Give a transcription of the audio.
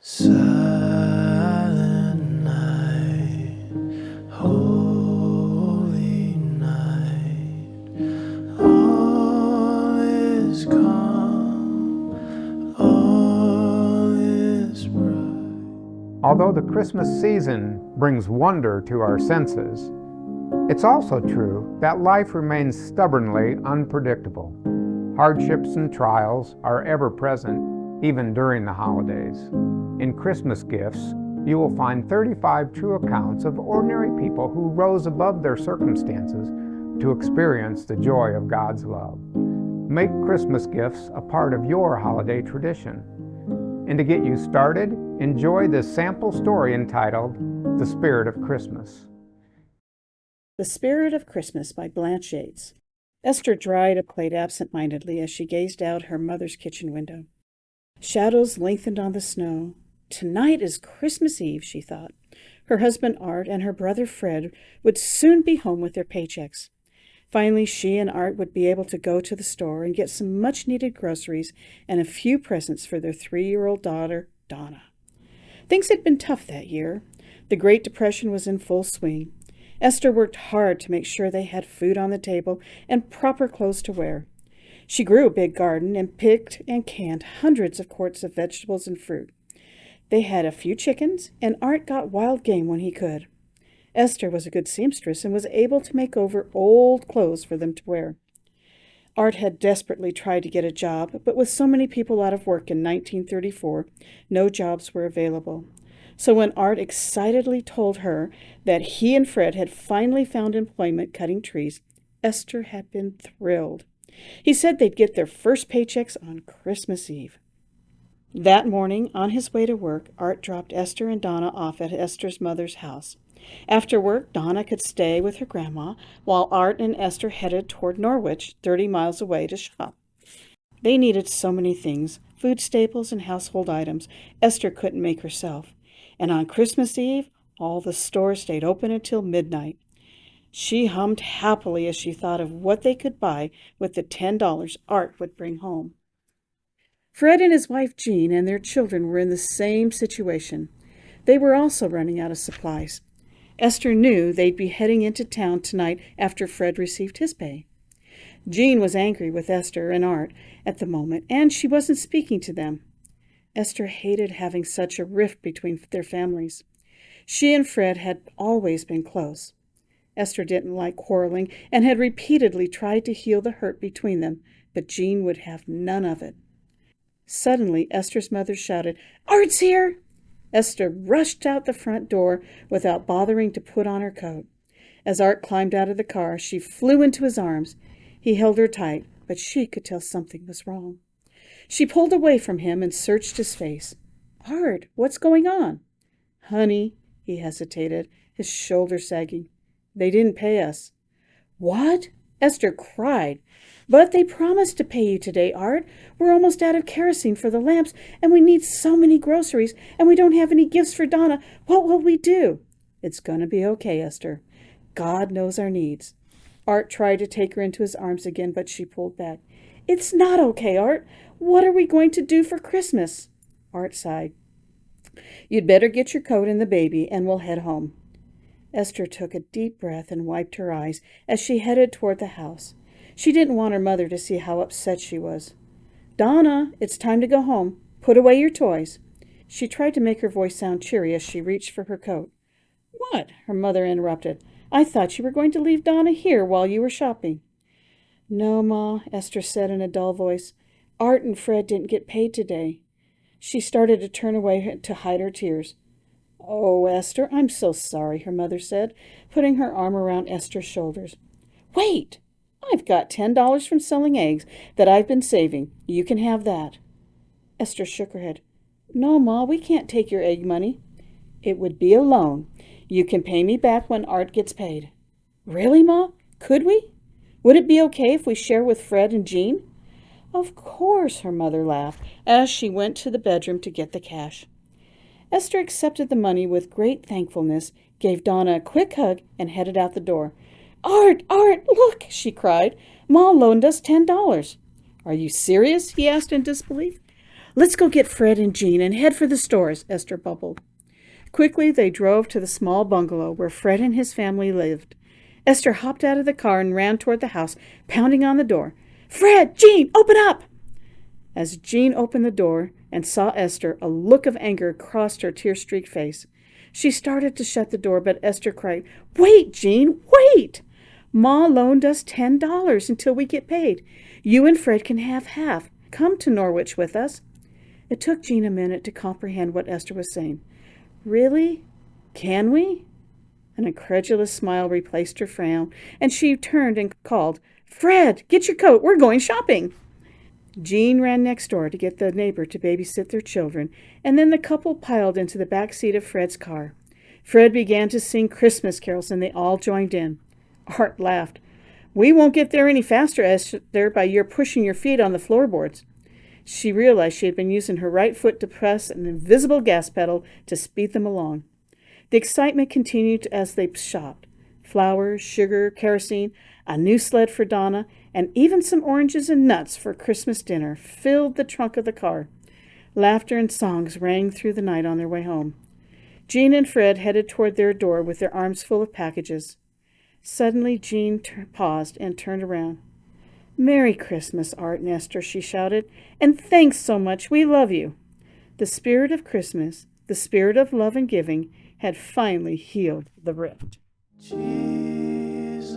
Silent night, holy night, all is calm, all is bright. Although the Christmas season brings wonder to our senses, it's also true that life remains stubbornly unpredictable. Hardships and trials are ever present, even during the holidays. In Christmas Gifts, you will find 35 true accounts of ordinary people who rose above their circumstances to experience the joy of God's love. Make Christmas gifts a part of your holiday tradition. And to get you started, enjoy this sample story entitled The Spirit of Christmas. The Spirit of Christmas by Blanche Yates. Esther dried a plate absent-mindedly as she gazed out her mother's kitchen window. Shadows lengthened on the snow. Tonight is Christmas Eve, she thought. Her husband Art and her brother Fred would soon be home with their paychecks. Finally, she and Art would be able to go to the store and get some much-needed groceries and a few presents for their 3-year-old daughter, Donna. Things had been tough that year. The Great Depression was in full swing. Esther worked hard to make sure they had food on the table and proper clothes to wear. She grew a big garden and picked and canned hundreds of quarts of vegetables and fruit. They had a few chickens, and Art got wild game when he could. Esther was a good seamstress and was able to make over old clothes for them to wear. Art had desperately tried to get a job, but with so many people out of work in 1934, no jobs were available. So when Art excitedly told her that he and Fred had finally found employment cutting trees, Esther had been thrilled. He said they'd get their first paychecks on Christmas Eve. That morning, on his way to work, Art dropped Esther and Donna off at Esther's mother's house. After work, Donna could stay with her grandma, while Art and Esther headed toward Norwich, 30 miles away, to shop. They needed so many things, food staples and household items Esther couldn't make herself. And on Christmas Eve, all the stores stayed open until midnight. She hummed happily as she thought of what they could buy with the $10 Art would bring home. Fred and his wife Jean and their children were in the same situation. They were also running out of supplies. Esther knew they'd be heading into town tonight after Fred received his pay. Jean was angry with Esther and Art at the moment, and she wasn't speaking to them. Esther hated having such a rift between their families. She and Fred had always been close. Esther didn't like quarreling and had repeatedly tried to heal the hurt between them, but Jean would have none of it. Suddenly, Esther's mother shouted, "Art's here!" Esther rushed out the front door without bothering to put on her coat. As Art climbed out of the car, she flew into his arms. He held her tight, but she could tell something was wrong. She pulled away from him and searched his face. "Art, what's going on?" "Honey," he hesitated, his shoulders sagging. "They didn't pay us." "What?" Esther cried. "But they promised to pay you today, Art. We're almost out of kerosene for the lamps, and we need so many groceries, and we don't have any gifts for Donna. What will we do?" "It's going to be okay, Esther. God knows our needs." Art tried to take her into his arms again, but she pulled back. "It's not okay, Art. What are we going to do for Christmas?" Art sighed. "You'd better get your coat and the baby, and we'll head home." Esther took a deep breath and wiped her eyes as she headed toward the house. She didn't want her mother to see how upset she was. "Donna, it's time to go home. Put away your toys." She tried to make her voice sound cheery as she reached for her coat. "What?" her mother interrupted. "I thought you were going to leave Donna here while you were shopping." "No, Ma," Esther said in a dull voice. "Art and Fred didn't get paid today." She started to turn away to hide her tears. "Oh, Esther, I'm so sorry," her mother said, putting her arm around Esther's shoulders. "Wait! I've got $10 from selling eggs that I've been saving. You can have that." Esther shook her head. "No, Ma, we can't take your egg money." "It would be a loan. You can pay me back when Art gets paid." "Really, Ma? Could we? Would it be okay if we share with Fred and Jean?" "Of course," her mother laughed as she went to the bedroom to get the cash. Esther accepted the money with great thankfulness, gave Donna a quick hug, and headed out the door. "Art, Art, look!" she cried. "Ma loaned us $10. "Are you serious?" he asked in disbelief. Let's go get Fred and Jean and head for the stores, Esther bubbled. Quickly, they drove to the small bungalow where Fred and his family lived. Esther hopped out of the car and ran toward the house, pounding on the door. Fred, Jean, open up! As Jean opened the door and saw Esther, a look of anger crossed her tear-streaked face. She started to shut the door, but Esther cried, Wait, Jean, wait! Ma loaned us $10 until we get paid. You and Fred can have half. Come to Norwich with us. It took Jean a minute to comprehend what Esther was saying. Really? Can we? An incredulous smile replaced her frown, and she turned and called, Fred, get your coat. We're going shopping. Jean ran next door to get the neighbor to babysit their children, and then the couple piled into the back seat of Fred's car. Fred began to sing Christmas carols, and they all joined in. Art laughed. We won't get there any faster, Esther, by your pushing your feet on the floorboards. She realized she had been using her right foot to press an invisible gas pedal to speed them along. The excitement continued as they shopped. Flowers, sugar, kerosene, a new sled for Donna, and even some oranges and nuts for Christmas dinner filled the trunk of the car. Laughter and songs rang through the night on their way home. Jean and Fred headed toward their door with their arms full of packages. Suddenly, Jean paused and turned around. Merry Christmas, Art and Esther, she shouted, and thanks so much. We love you. The spirit of Christmas, the spirit of love and giving, had finally healed the rift. Jesus